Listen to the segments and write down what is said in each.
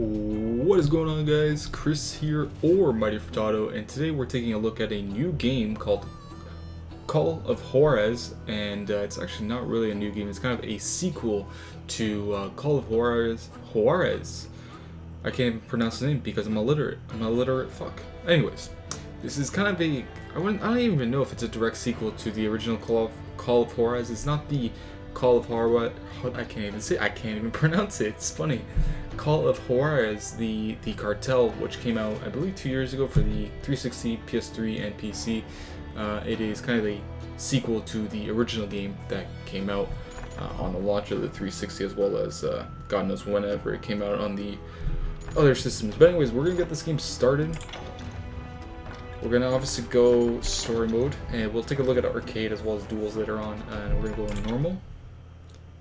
What is going on, guys? Chris here, or Mighty Furtado, and today we're taking a look at a new game called Call of Juarez, and it's actually not really a new game. It's kind of a sequel to Call of Juarez. I can't even pronounce the name because I'm illiterate. I'm an illiterate fuck. Anyways, this is kind of a I don't even know if it's a direct sequel to the original Call of Juarez. It's not the Call of Juarez. I can't even pronounce it. It's funny. Call of Juarez, the cartel, which came out I believe 2 years ago for the 360, PS3, and PC. It is kind of a sequel to the original game that came out on the launch of the 360, as well as God knows whenever it came out on the other systems. But anyways, we're gonna get this game started. We're gonna obviously go story mode, and we'll take a look at arcade as well as duels later on, and we're gonna go in normal.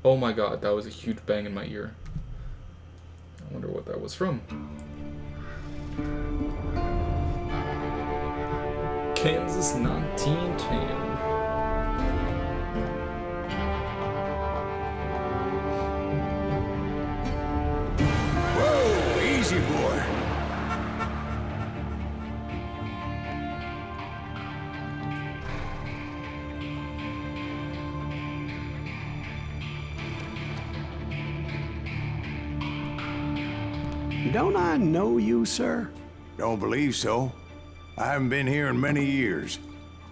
Oh my god, that was a huge bang in my ear. I wonder what that was from. Kansas 1910. Whoa, easy, boy. Don't I know you, sir? Don't believe so. I haven't been here in many years.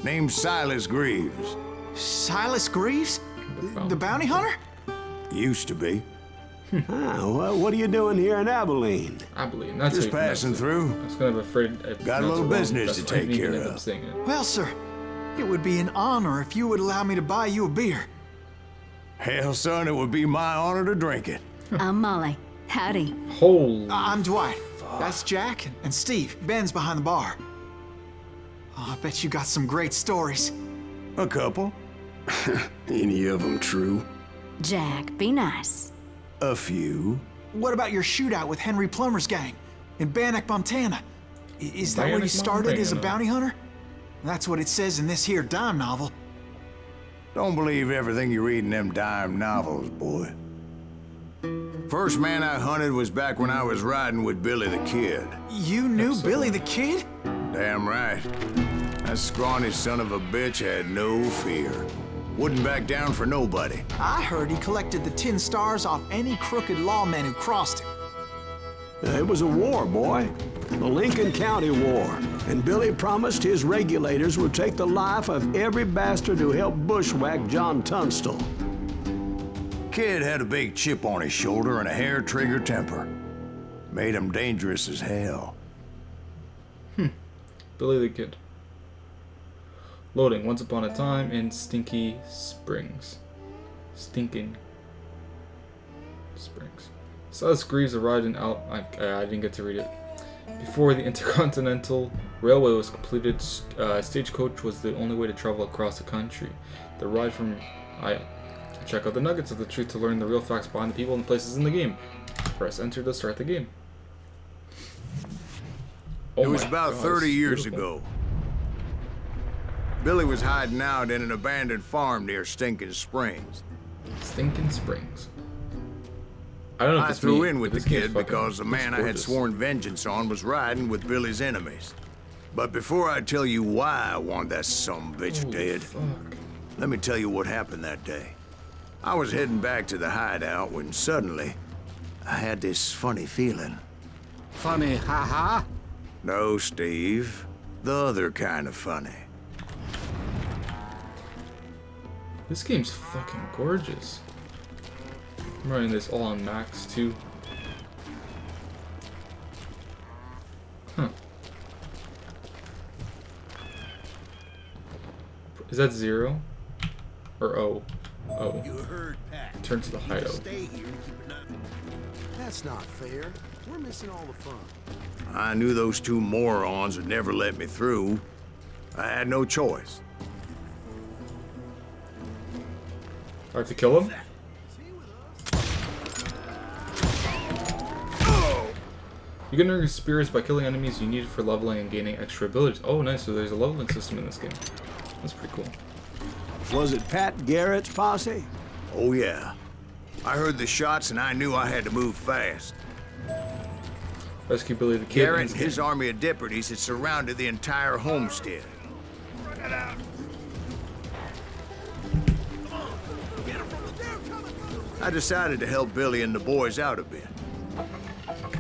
Name's Silas Greaves. Silas Greaves? The bounty hunter? Used to be. Well, what are you doing here in Abilene? Abilene, that's Just how you passing pronounce it. through. I was kind of afraid I Got a pronounced little it wrong. business That's to why I take didn't even care end of. up saying it. Well, sir, it would be an honor if you would allow me to buy you a beer. Hell, son, it would be my honor to drink it. I'm Molly. Howdy. Holy I'm Dwight. That's Jack and Steve. Ben's behind the bar. Oh, I bet you got some great stories. A couple. Any of them true? Jack, be nice. A few. What about your shootout with Henry Plummer's gang in Bannock, Montana? Is that where you Bannock, started as a Montana. bounty hunter? That's what it says in this here dime novel. Don't believe everything you read in them dime novels, boy. First man I hunted was back when I was riding with Billy the Kid. You knew Billy the Kid? Damn right. That scrawny son of a bitch had no fear. Wouldn't back down for nobody. I heard he collected the 10 stars off any crooked lawmen who crossed him. It was a war, boy. The Lincoln County War. And Billy promised his regulators would take the life of every bastard who helped bushwhack John Tunstall. Kid had a big chip on his shoulder and a hair-trigger temper. Made him dangerous as hell. Billy the Kid. Loading. Once upon a time in Stinky Springs. Stinking Springs. Silas Greaves arrived in I didn't get to read it. Before the Intercontinental Railway was completed, stagecoach was the only way to travel across the country. The ride from check out the nuggets of the truth to learn the real facts behind the people and places in the game. Press enter to start the game. Oh It was my about God, 30 it's years beautiful. ago. Billy was hiding out in an abandoned farm near Stinking Springs. Stinking Springs. I don't know if I it's threw me, in with but the this game's kid fucking- because the looks man I had gorgeous. sworn vengeance on was riding with Billy's enemies. But before I tell you why I want that sumbitch Holy dead, fuck. let me tell you what happened that day. I was heading back to the hideout when suddenly I had this funny feeling. Funny, ha-ha? No, Steve. The other kind of funny. This game's fucking gorgeous. I'm running this all on max too. Huh. Is that 0? Or O? Oh. You heard Pat. Turn to the hideout. Stay here and keep an eye. That's not fair. We're missing all the fun. I knew those two morons would never let me through. I had no choice. I have to kill him? You can earn experience by killing enemies you need for leveling and gaining extra abilities. Oh, nice. So there's a leveling system in this game. That's pretty cool. Was it Pat Garrett's posse? Oh, yeah. I heard the shots and I knew I had to move fast. Rescue Billy the Kid. Garrett and his army of deputies had surrounded the entire homestead. I decided to help Billy and the boys out a bit.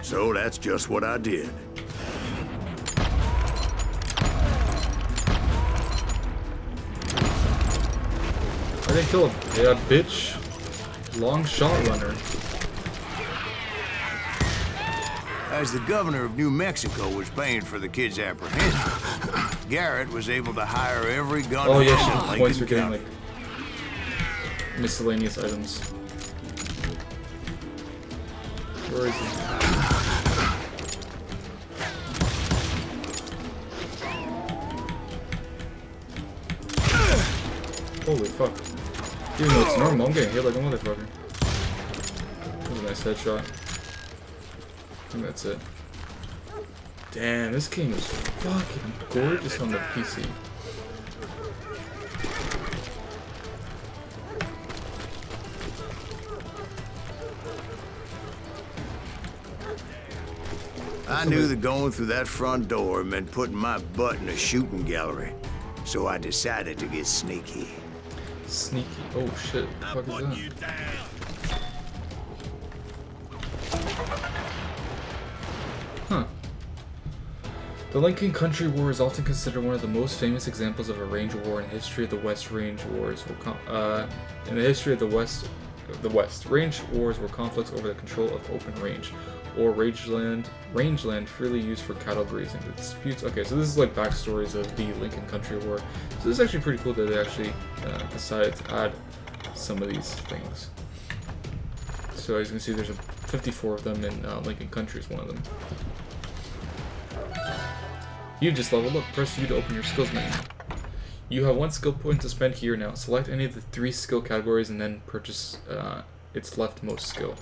So that's just what I did. I didn't kill him. Yeah, bitch. Long shot runner. As the governor of New Mexico was paying for the kid's apprehension, Garrett was able to hire every gun Oh yeah, in she points for Lincoln getting County. like miscellaneous items. Where is he? Holy fuck. Even though it's normal, I'm getting hit like a motherfucker. That was a nice headshot. I think that's it. Damn, this game is fucking gorgeous on the PC. I knew that going through that front door meant putting my butt in a shooting gallery, so I decided to get sneaky. Sneaky. Oh shit. What the fuck is that? Huh. The Lincoln Country War is often considered one of the most famous examples of a range war in the history of the West. Range wars were range wars were conflicts over the control of open range or rangeland freely used for cattle grazing. The disputes. Okay, so this is like backstories of the Lincoln Country War. So this is actually pretty cool that they actually decided to add some of these things. So as you can see, there's 54 of them, and Lincoln Country is one of them. You just leveled up. Press U to open your skills menu. You have 1 skill point to spend here now. Select any of the 3 skill categories and then purchase its leftmost skill.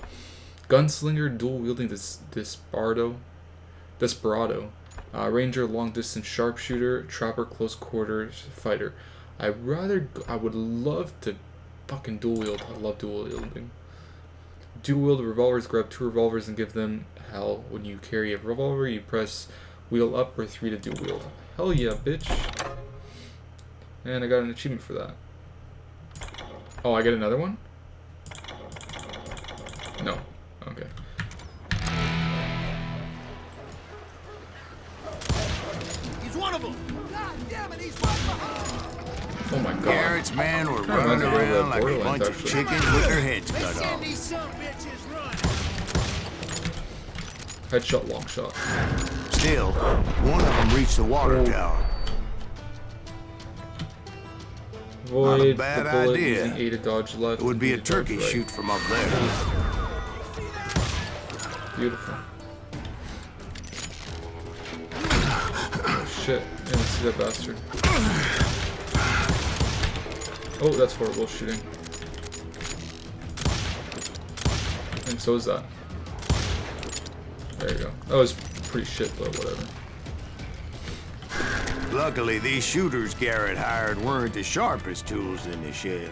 Gunslinger, dual-wielding Desperado, Ranger, long-distance sharpshooter, Trapper, close-quarters fighter. I would love to fucking dual-wield. I love dual-wielding. Dual-wield revolvers. Grab 2 revolvers and give them hell. When you carry a revolver, you press wheel up or 3 to dual-wield. Hell yeah, bitch. And I got an achievement for that. Oh, I get another one? No. Okay. He's one of them. God damn it, he's right behind. Oh my god. Garrett's men were That reminds running me of around like a Borderlands, bunch of actually. chickens with their heads cut off. These some bitches run. Headshot, long shot. Still, one of them reached the water tower. Void Not a bad the bullet idea. using A to dodge left. It would be B a to dodge turkey right. shoot from up there. Beautiful. Oh shit. I didn't see that bastard. Oh, that's horrible shooting. And so is that. There you go. That was pretty shit, but whatever. Luckily, these shooters Garrett hired weren't the sharpest tools in the shed.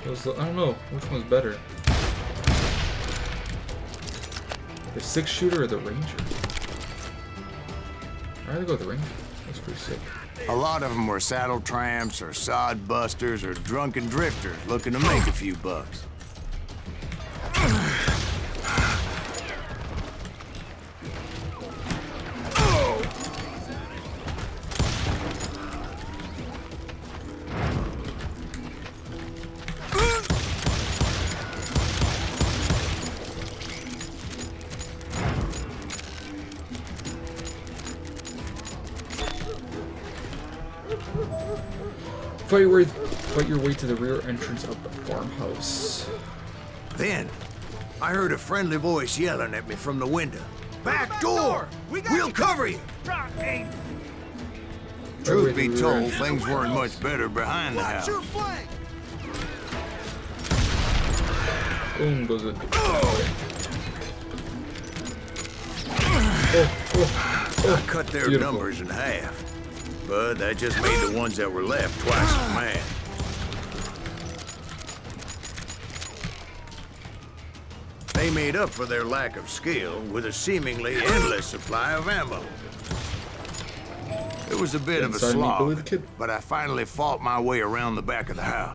I don't know which one's better. The 6-shooter or the Ranger? I'd rather go with the Ranger. That's pretty sick. A lot of them were saddle tramps or sod busters or drunken drifters looking to make a few bucks. Fight your way to the rear entrance of the farmhouse. Then, I heard a friendly voice yelling at me from the window. Back door! We'll cover you! Truth be told, things weren't much better behind the house. Boom goes it. I cut their Beautiful. numbers in half, but that just made the ones that were left twice as mad. They made up for their lack of skill with a seemingly endless supply of ammo. It was a bit of a Inside me, Billy the slog, Kid. but I finally fought my way around the back of the house.